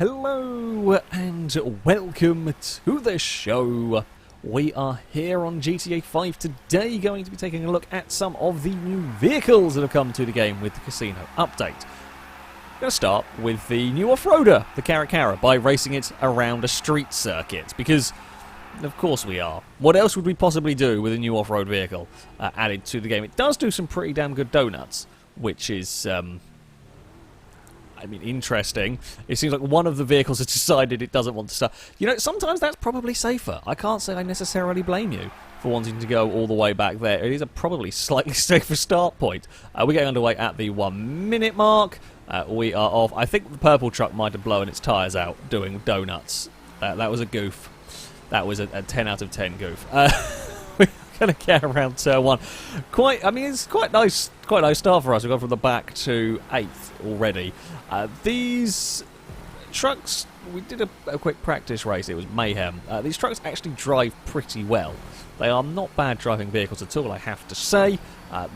Hello and welcome to the show. We are here on GTA 5 today, going to be taking a look at some of the new vehicles that have come to the game with the casino update. I'm going to start with the new off-roader, the Caracara, by racing it around a street circuit, because of course we are. What else would we possibly do with a new off-road vehicle added to the game? It does do some pretty damn good donuts, which is interesting. It seems like one of the vehicles has decided it doesn't want to start. You know, sometimes that's probably safer. I can't say I necessarily blame you for wanting to go all the way back there. It is a probably slightly safer start point. We're getting underway at the 1 minute mark. We are off. I think the purple truck might have blown its tyres out doing donuts. That was a goof. That was a 10 out of 10 goof. We're going to get around turn 1. It's quite nice start for us. We've gone from the back to 8th already. These trucks, we did a quick practice race. It was mayhem. These trucks actually drive pretty well. They are not bad driving vehicles at all, I have to say.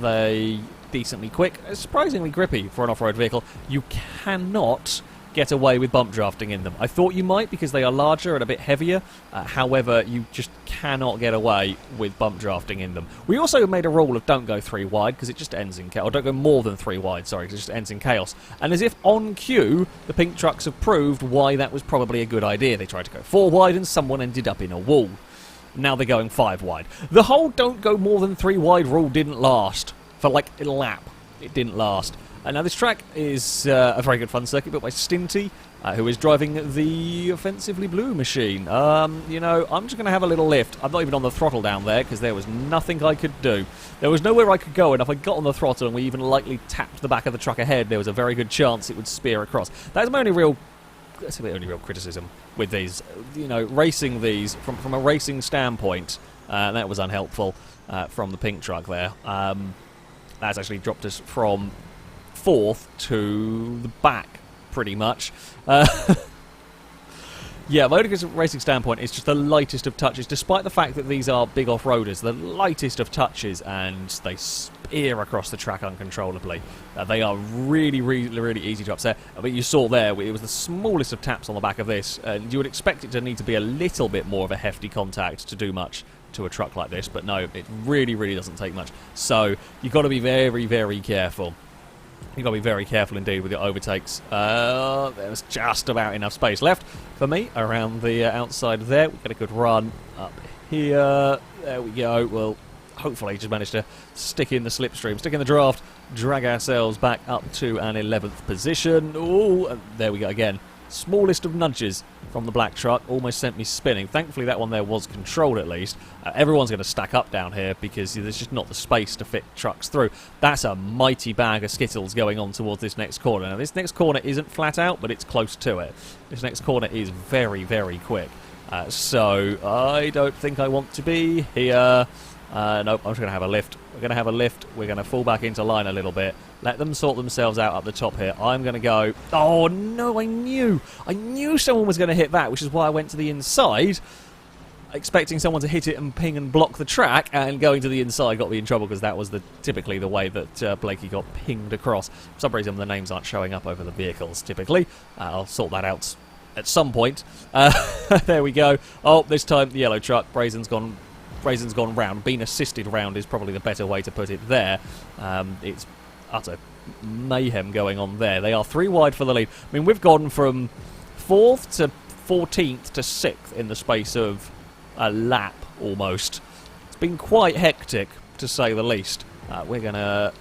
They decently quick, surprisingly grippy for an off-road vehicle. You cannot get away with bump drafting in them. I thought you might because they are larger and a bit heavier. However, you just cannot get away with bump drafting in them. We also made a rule of don't go 3 wide because it just ends in chaos. Or don't go more than 3 wide, sorry, because it just ends in chaos. And as if on cue, the pink trucks have proved why that was probably a good idea. They tried to go 4 wide and someone ended up in a wall. Now they're going 5 wide. The whole don't go more than 3 wide rule didn't last for like a lap. It didn't last. Now this track is a very good fun circuit built by Stinty, who is driving the offensively blue machine. You know, I'm just going to have a little lift. I'm not even on the throttle down there because there was nothing I could do. There was nowhere I could go, and if I got on the throttle and we even lightly tapped the back of the truck ahead, there was a very good chance it would spear across. That's my only real criticism with these. You know, racing these from a racing standpoint, that was unhelpful from the pink truck there. That's actually dropped us from 4th to the back, pretty much. Yeah, my only racing standpoint is just the lightest of touches, despite the fact that these are big off-roaders, the lightest of touches, and they spear across the track uncontrollably. They are really, really, really easy to upset. I mean, you saw there, it was the smallest of taps on the back of this, and you would expect it to need to be a little bit more of a hefty contact to do much to a truck like this, but no, it really, really doesn't take much. So, you've got to be very, very careful. You've got to be very careful indeed with your overtakes. There's just about enough space left for me around the outside there. We've got a good run up here. There we go. We'll hopefully just manage to stick in the slipstream, stick in the draft, drag ourselves back up to an 11th position. Oh, there we go again. Smallest of nudges from the black truck almost sent me spinning. Thankfully that one there was controlled at least. Everyone's going to stack up down here because there's just not the space to fit trucks through. That's a mighty bag of Skittles going on towards this next corner. Now this next corner isn't flat out, but it's close to it. This next corner is very, very quick. So I don't think I want to be here. Nope, I'm just going to have a lift. We're going to have a lift. We're going to fall back into line a little bit. Let them sort themselves out up the top here. I'm going to go... Oh, no, I knew someone was going to hit that, which is why I went to the inside, expecting someone to hit it and ping and block the track, and going to the inside got me in trouble because that was typically the way that Blakey got pinged across. For some reason, the names aren't showing up over the vehicles, typically. I'll sort that out at some point. There we go. Oh, this time the yellow truck. Brazen's gone round. Being assisted round is probably the better way to put it there. It's utter mayhem going on there. They are 3 wide for the lead. I mean, we've gone from 4th to 14th to 6th in the space of a lap, almost. It's been quite hectic, to say the least. We're going to...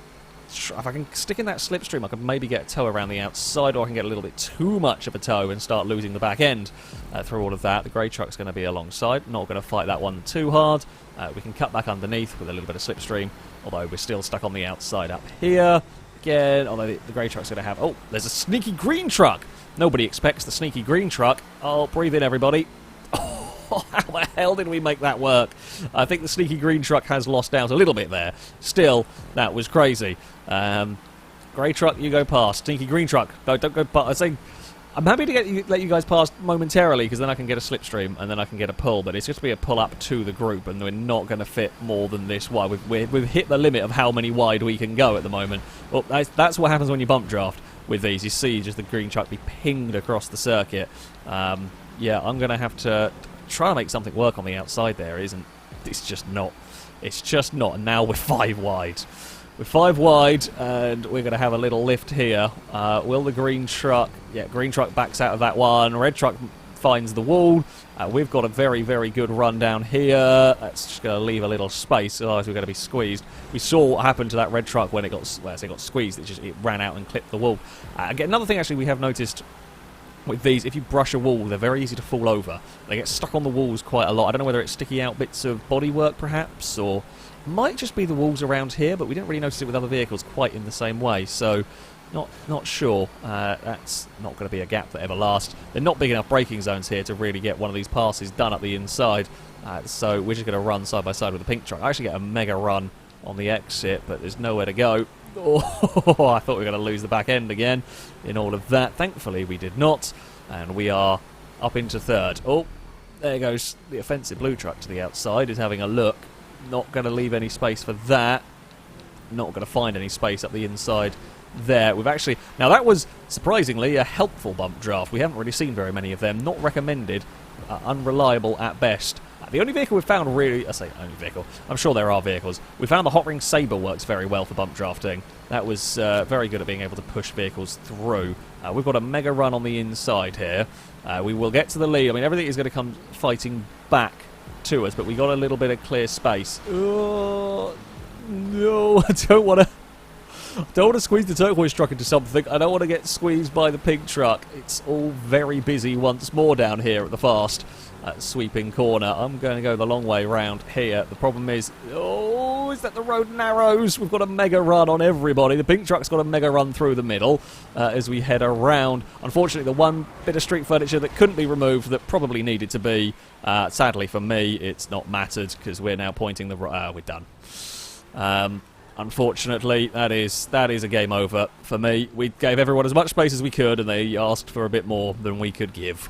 If I can stick in that slipstream, I could maybe get a tow around the outside, or I can get a little bit too much of a tow and start losing the back end through all of that. The grey truck's going to be alongside. Not going to fight that one too hard. We can cut back underneath with a little bit of slipstream, although we're still stuck on the outside up here. Again, although the grey truck's going to have... Oh, there's a sneaky green truck! Nobody expects the sneaky green truck. Oh, breathe in, everybody. How the hell did we make that work? I think the sneaky green truck has lost out a little bit there. Still, that was crazy. Grey truck, you go past. Sneaky green truck, no, don't go past. I'm happy to let you guys pass momentarily because then I can get a slipstream and then I can get a pull, but it's just to be a pull up to the group and we're not going to fit more than this wide. We've hit the limit of how many wide we can go at the moment. Well, that's what happens when you bump draft. with these. You see just the green truck be pinged across the circuit. Yeah, I'm going to have to try to make something work on the outside there. It's just not. It's just not. And now we're 5 wide. We're 5 wide, and we're going to have a little lift here. Will the green truck... Yeah, green truck backs out of that one. Red truck finds the wall. We've got a very, very good run down here. That's just going to leave a little space, otherwise we're going to be squeezed. We saw what happened to that red truck when it got squeezed. It ran out and clipped the wall. Again, another thing actually we have noticed with these, if you brush a wall, they're very easy to fall over. They get stuck on the walls quite a lot. I don't know whether it's sticky out bits of bodywork perhaps, or might just be the walls around here, but we didn't really notice it with other vehicles quite in the same way, so not sure. That's not going to be a gap that ever lasts. They're not big enough braking zones here to really get one of these passes done up the inside, so we're just going to run side by side with the pink truck. I actually get a mega run on the exit, but there's nowhere to go. Oh, I thought we were going to lose the back end again in all of that. Thankfully we did not, and we are up into third. Oh, there goes the offensive blue truck to the outside, is having a look. Not going to leave any space for that. Not going to find any space up the inside there. We've actually... Now that was, surprisingly, a helpful bump draft. We haven't really seen very many of them. Not recommended. Unreliable at best. The only vehicle we've found really... I say only vehicle. I'm sure there are vehicles. We found the Hot Ring Sabre works very well for bump drafting. That was very good at being able to push vehicles through. We've got a mega run on the inside here. We will get to the lead. I mean, everything is going to come fighting back to us, but we got a little bit of clear space. Oh, no, I don't want to squeeze the turquoise truck into something. I don't want to get squeezed by the pink truck. It's all very busy once more down here at the fast sweeping corner. I'm going to go the long way round here. The problem is, is that the road narrows? We've got a mega run on everybody. The pink truck's got a mega run through the middle as we head around. Unfortunately, the one bit of street furniture that couldn't be removed that probably needed to be, sadly for me, it's not mattered because we're now pointing the... we're done. Unfortunately, that is a game over for me. We gave everyone as much space as we could, and they asked for a bit more than we could give.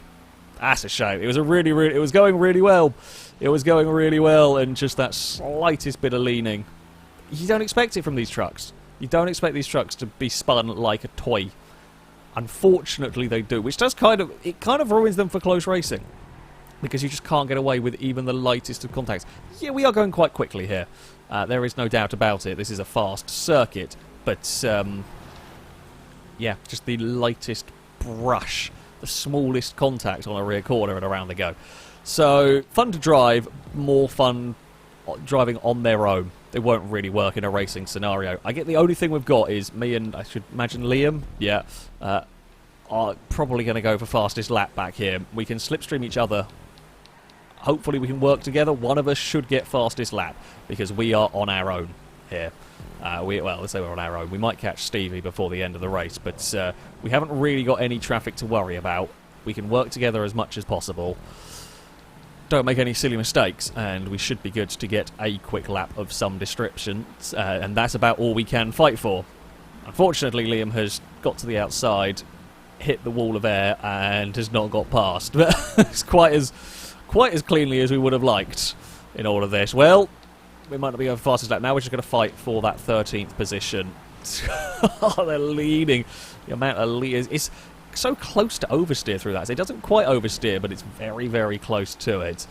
That's a shame. It was it was going really well. It was going really well, and just that slightest bit of leaning. You don't expect it from these trucks. You don't expect these trucks to be spun like a toy. Unfortunately, they do, which does kind of ruins them for close racing, because you just can't get away with even the lightest of contacts. Yeah, we are going quite quickly here. There is no doubt about it. This is a fast circuit, but yeah, just the lightest brush, the smallest contact on a rear corner and around they go. So, fun to drive, more fun driving on their own. They won't really work in a racing scenario. I get the only thing we've got is me and, I should imagine, Liam, yeah, are probably going to go for fastest lap back here. We can slipstream each other. Hopefully we can work together. One of us should get fastest lap, because we are on our own here. Well, let's say we're on our own. We might catch Stevie before the end of the race, but we haven't really got any traffic to worry about. We can work together as much as possible. Don't make any silly mistakes, and we should be good to get a quick lap of some description, and that's about all we can fight for. Unfortunately, Liam has got to the outside, hit the wall of air, and has not got past. But it's quite as cleanly as we would have liked in all of this. Well, we might not be going for fastest lap now. We're just going to fight for that 13th position. Oh, they're leading. The amount of lead is so close to oversteer through that. So it doesn't quite oversteer, but it's very, very close to it.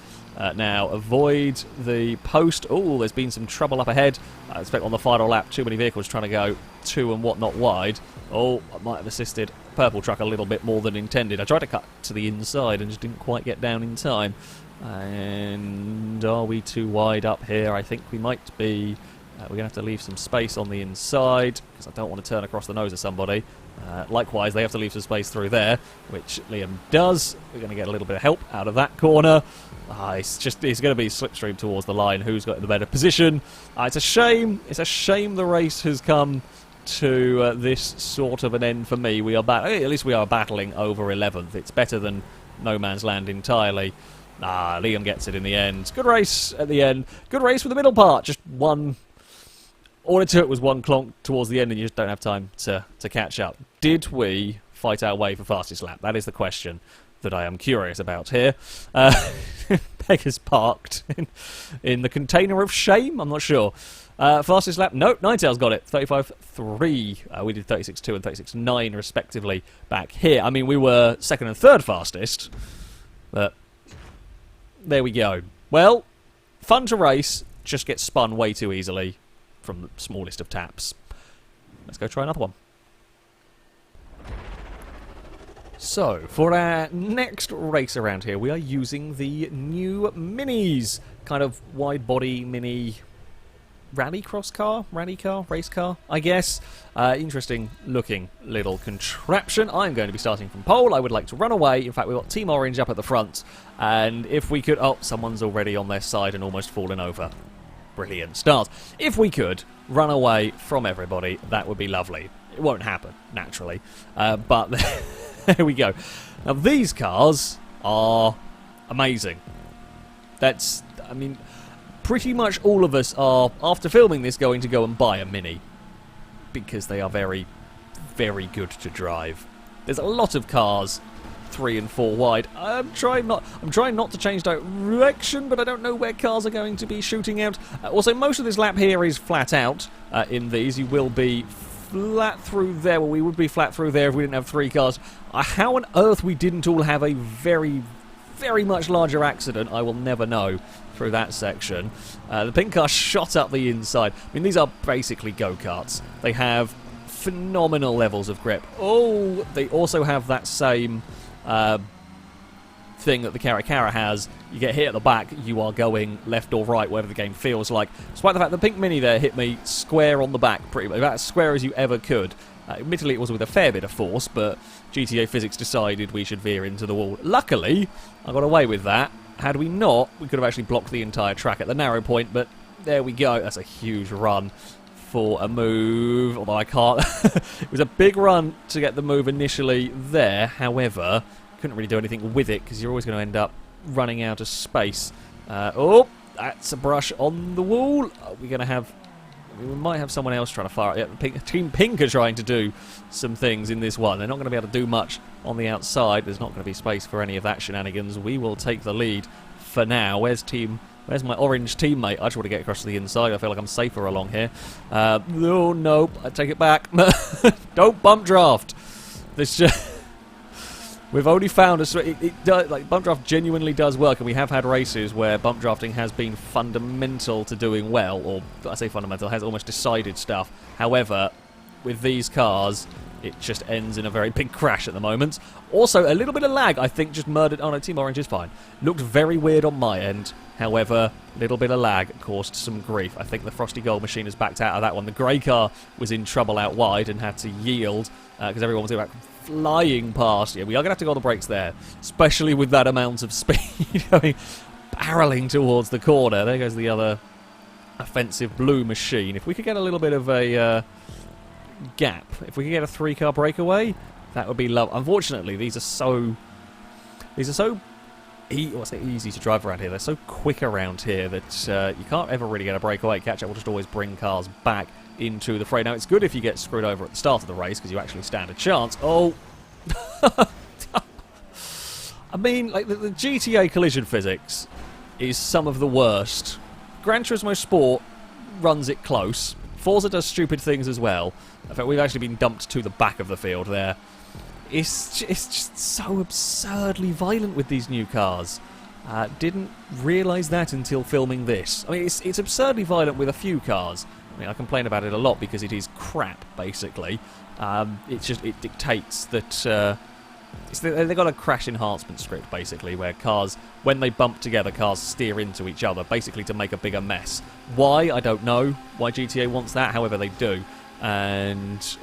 Now, avoid the post. Oh, there's been some trouble up ahead. I expect on the final lap, too many vehicles trying to go to and whatnot wide. Oh, I might have assisted purple truck a little bit more than intended. I tried to cut to the inside and just didn't quite get down in time. And are we too wide up here? I think we might be. We're going to have to leave some space on the inside, because I don't want to turn across the nose of somebody. Likewise, they have to leave some space through there, which Liam does. We're going to get a little bit of help out of that corner. It's going to be slipstream towards the line. Who's got the better position? It's a shame. It's a shame the race has come to this sort of an end for me. At least we are battling over 11th. It's better than no man's land entirely. Liam gets it in the end. Good race at the end. Good race for the middle part. Just one. All it took was one clonk towards the end, and you just don't have time to catch up. Did we fight our way for fastest lap? That is the question that I am curious about here. Peg is parked in the container of shame. I'm not sure. Fastest lap, nope, Ninetales got it, 35.3. We did 36.2 and 36.9 respectively back here. I mean, we were second and third fastest, but there we go. Well, fun to race, just gets spun way too easily from the smallest of taps. Let's go try another one. So, for our next race around here, we are using the new Minis. Kind of wide-body mini rallycross car? Rally car? Race car? I guess. Interesting looking little contraption. I'm going to be starting from pole. I would like to run away. In fact, we've got Team Orange up at the front. And if we could... Oh, someone's already on their side and almost fallen over. Brilliant start. If we could run away from everybody, that would be lovely. It won't happen, naturally. But... There we go. Now, these cars are amazing. That's, I mean, pretty much all of us are, after filming this, going to go and buy a Mini. Because they are very, very good to drive. There's a lot of cars 3 and 4 wide. I'm trying not to change direction, but I don't know where cars are going to be shooting out. Also, most of this lap here is flat out. In these, you will be flat through there. Well, we would be flat through there if we didn't have 3 cars. How on earth we didn't all have a very, very much larger accident, I will never know through that section. The pink car shot up the inside. I mean, these are basically go-karts. They have phenomenal levels of grip. Oh, they also have that same thing that the Caracara has. You get hit at the back, you are going left or right, whatever the game feels like. Despite the fact the pink Mini there hit me square on the back, pretty much, about as square as you ever could. Admittedly, it was with a fair bit of force, but GTA physics decided we should veer into the wall. Luckily, I got away with that. Had we not, we could have actually blocked the entire track at the narrow point, but there we go. That's a huge run for a move, although I can't. It was a big run to get the move initially there. However, couldn't really do anything with it because you're always going to end up running out of space. Oh, that's a brush on the wall. We're going to have... We might have someone else trying to fire it. Yeah, Team Pink are trying to do some things in this one. They're not going to be able to do much on the outside. There's not going to be space for any of that shenanigans. We will take the lead for now. Where's my orange teammate? I just want to get across to the inside. I feel like I'm safer along here. Oh, nope. I take it back. Don't bump draft. This just... We've only found like bump draft genuinely does work, and we have had races where bump drafting has been fundamental to doing well, or I say fundamental, has almost decided stuff. However, with these cars, it just ends in a very big crash at the moment. Also, a little bit of lag, I think, just murdered... Oh no, Team Orange is fine. Looked very weird on my end. However, a little bit of lag caused some grief. I think the Frosty Gold machine has backed out of that one. The grey car was in trouble out wide and had to yield because everyone was about flying past. Yeah, we are going to have to go on the brakes there, especially with that amount of speed going barreling towards the corner. There goes the other offensive blue machine. If we could get a little bit of a gap, if we could get a 3-car breakaway, that would be lovely. Unfortunately, these are so easy to drive around here. They're so quick around here that you can't ever really get a breakaway. Catch-up will just always bring cars back into the fray. Now, it's good if you get screwed over at the start of the race because you actually stand a chance. Oh! I mean, like, the GTA collision physics is some of the worst. Gran Turismo Sport runs it close. Forza does stupid things as well. In fact, we've actually been dumped to the back of the field there. It's just so absurdly violent with these new cars. Didn't realise that until filming this. I mean, it's absurdly violent with a few cars. I mean, I complain about it a lot because it is crap, basically. It dictates that... they've got a crash enhancement script, basically, where cars, when they bump together, cars steer into each other, basically to make a bigger mess. Why? I don't know why GTA wants that, however they do. And...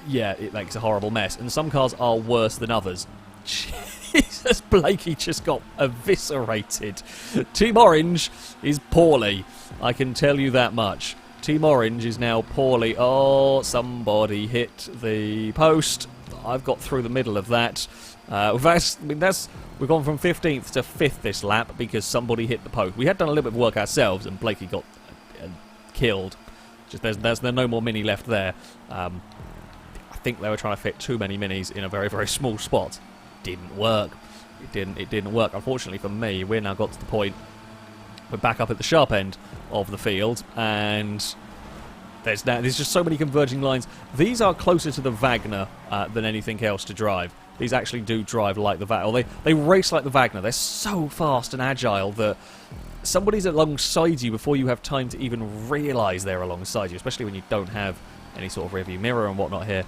yeah, it makes a horrible mess. And some cars are worse than others. Jesus, Blakey just got eviscerated. Team Orange is poorly. I can tell you that much. Team Orange is now poorly. Oh, somebody hit the post. I've got through the middle of that. We've gone from 15th to 5th this lap because somebody hit the post. We had done a little bit of work ourselves, and Blakey got killed. Just there's no more Mini left there. I think they were trying to fit too many Minis in a very, very small spot. Didn't work. It didn't work. Unfortunately for me, we're now got to the point We're back up at the sharp end of the field, and there's just so many converging lines. These are closer to the Wagner than anything else to drive. These actually do drive like the Wagner. They race like the Wagner. They're so fast and agile that somebody's alongside you before you have time to even realise they're alongside you, especially when you don't have any sort of rearview mirror and whatnot here.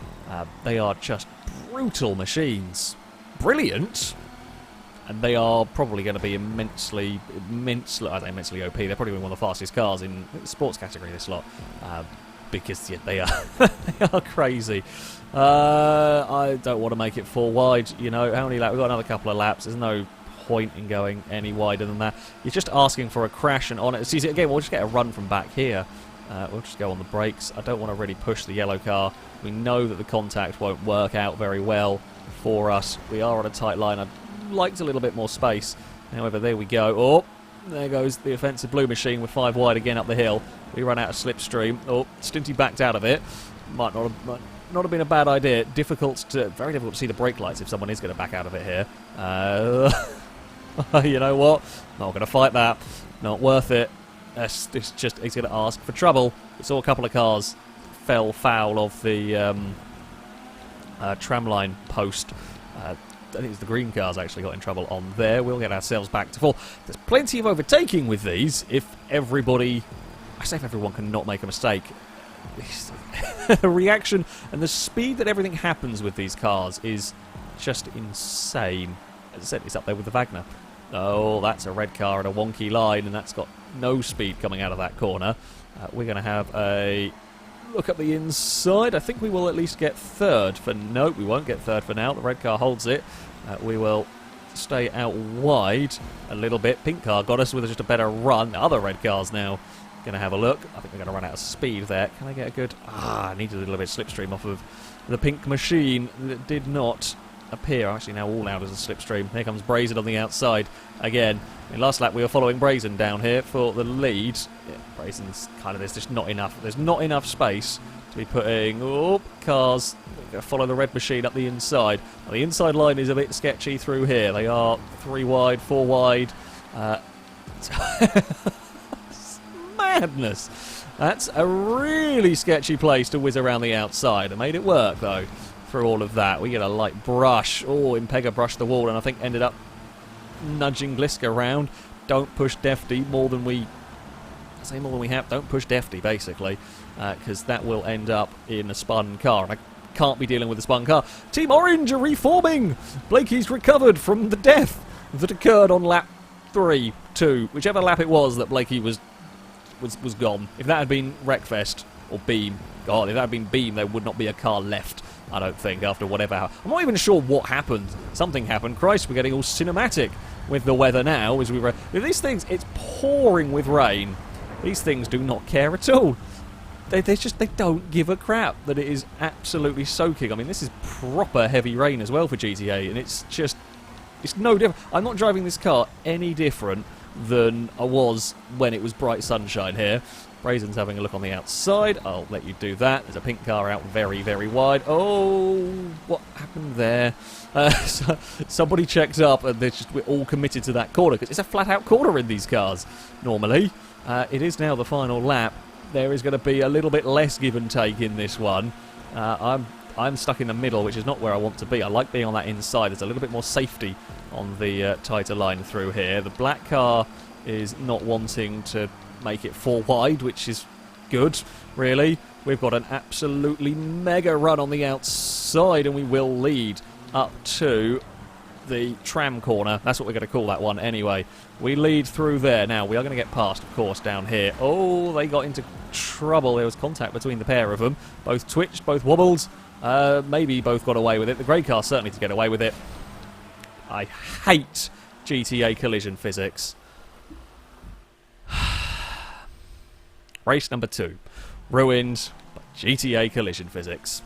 They are just brutal machines. Brilliant. And they are probably going to be immensely OP. They're probably one of the fastest cars in the sports category, this lot. Because yeah, they are they are crazy. I don't want to make it 4 wide. You know, how many laps? We've got another couple of laps. There's no point in going any wider than that. You're just asking for a crash, and on it. See, again, we'll just get a run from back here. We'll just go on the brakes. I don't want to really push the yellow car. We know that the contact won't work out very well for us. We are on a tight line. I'd liked a little bit more space. However, there we go. Oh, there goes the offensive blue machine with 5 wide again up the hill. We run out of slipstream. Oh, Stinty backed out of it. Might not have been a bad idea. Very difficult to see the brake lights if someone is going to back out of it here. You know what? Not going to fight that. Not worth it. He's going to ask for trouble. We saw a couple of cars fell foul of the tramline post. I think it was the green cars actually got in trouble on there. We'll get ourselves back to 4. There's plenty of overtaking with these if everybody... I say if everyone can not make a mistake. The reaction and the speed that everything happens with these cars is just insane. As I said, it's up there with the Wagner. Oh, that's a red car and a wonky line, and that's got no speed coming out of that corner. We're going to have a look up the inside. I think we will at least get 3rd for... No, we won't get 3rd for now. The red car holds it. We will stay out wide a little bit. Pink car got us with just a better run. Other red cars now going to have a look. I think they're going to run out of speed there. Can I get a good... I needed a little bit of slipstream off of the pink machine. That did not appear. Actually, now all out as a slipstream. Here comes Brazen on the outside again. In last lap, we were following Brazen down here for the lead. Yeah, Brazen's kind of... There's just not enough. There's not enough space to be putting... cars. We're going to follow the red machine up the inside. Now, the inside line is a bit sketchy through here. They are 3 wide, 4 wide. Madness. That's a really sketchy place to whiz around the outside. I made it work, though, through all of that. We get a light brush. Oh, Impega brushed the wall and I think ended up nudging Gliska around. Don't push Defty more than we... I say more than we have. Don't push Defty, basically, because that will end up in a spun car. And I can't be dealing with a spun car. Team Orange are reforming. Blakey's recovered from the death that occurred on lap 3, 2, whichever lap it was that Blakey was gone. If that had been Wreckfest or Beam, God, if that had been Beam, there would not be a car left, I don't think, after whatever happened. I'm not even sure what happened. Something happened. Christ, we're getting all cinematic with the weather now. As we these things, it's pouring with rain. These things do not care at all. They don't give a crap that it is absolutely soaking. I mean, this is proper heavy rain as well for GTA, and it's no different. I'm not driving this car any different than I was when it was bright sunshine here. Brazen's having a look on the outside. I'll let you do that. There's a pink car out very, very wide. Oh, what happened there? Somebody checked up, and we're all committed to that corner, because it's a flat-out corner in these cars, normally. It is now the final lap. There is going to be a little bit less give and take in this one. I'm stuck in the middle, which is not where I want to be. I like being on that inside. There's a little bit more safety on the tighter line through here. The black car is not wanting to make it 4 wide, which is good, really. We've got an absolutely mega run on the outside, and we will lead up to the tram corner. That's what we're going to call that one anyway. We lead through there. Now, we are going to get past, of course, down here. Oh, they got into trouble. There was contact between the pair of them. Both twitched, both wobbled. Maybe both got away with it. The grey car certainly to get away with it. I hate GTA collision physics. Race number 2. Ruined by GTA collision physics.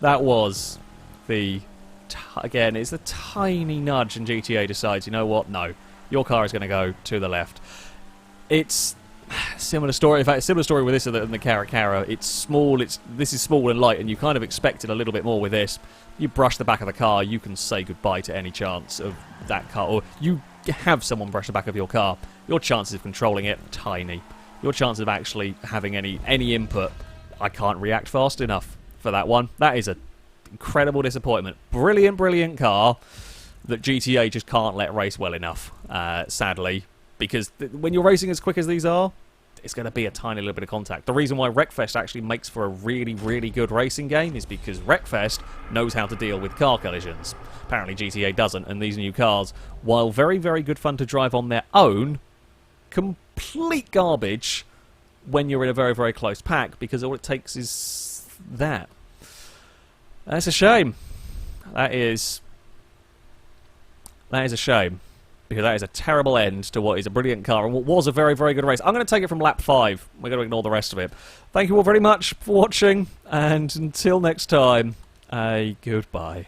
That was the... Again, it's a tiny nudge, and GTA decides, you know what? No. Your car is going to go to the left. It's... Similar story. In fact, similar story with this and the Caracara. It's small. This is small and light, and you kind of expected a little bit more with this. You brush the back of the car, you can say goodbye to any chance of that car, or you have someone brush the back of your car, your chances of controlling it, tiny. Your chances of actually having any input, I can't react fast enough for that one. That is an incredible disappointment. Brilliant, brilliant car that GTA just can't let race well enough, sadly. Because when you're racing as quick as these are, it's going to be a tiny little bit of contact. The reason why Wreckfest actually makes for a really, really good racing game is because Wreckfest knows how to deal with car collisions. Apparently GTA doesn't, and these new cars, while very, very good fun to drive on their own, complete garbage when you're in a very, very close pack, because all it takes is that. That's a shame. That is a shame. Because that is a terrible end to what is a brilliant car and what was a very, very good race. I'm going to take it from lap 5. We're going to ignore the rest of it. Thank you all very much for watching, and until next time, goodbye.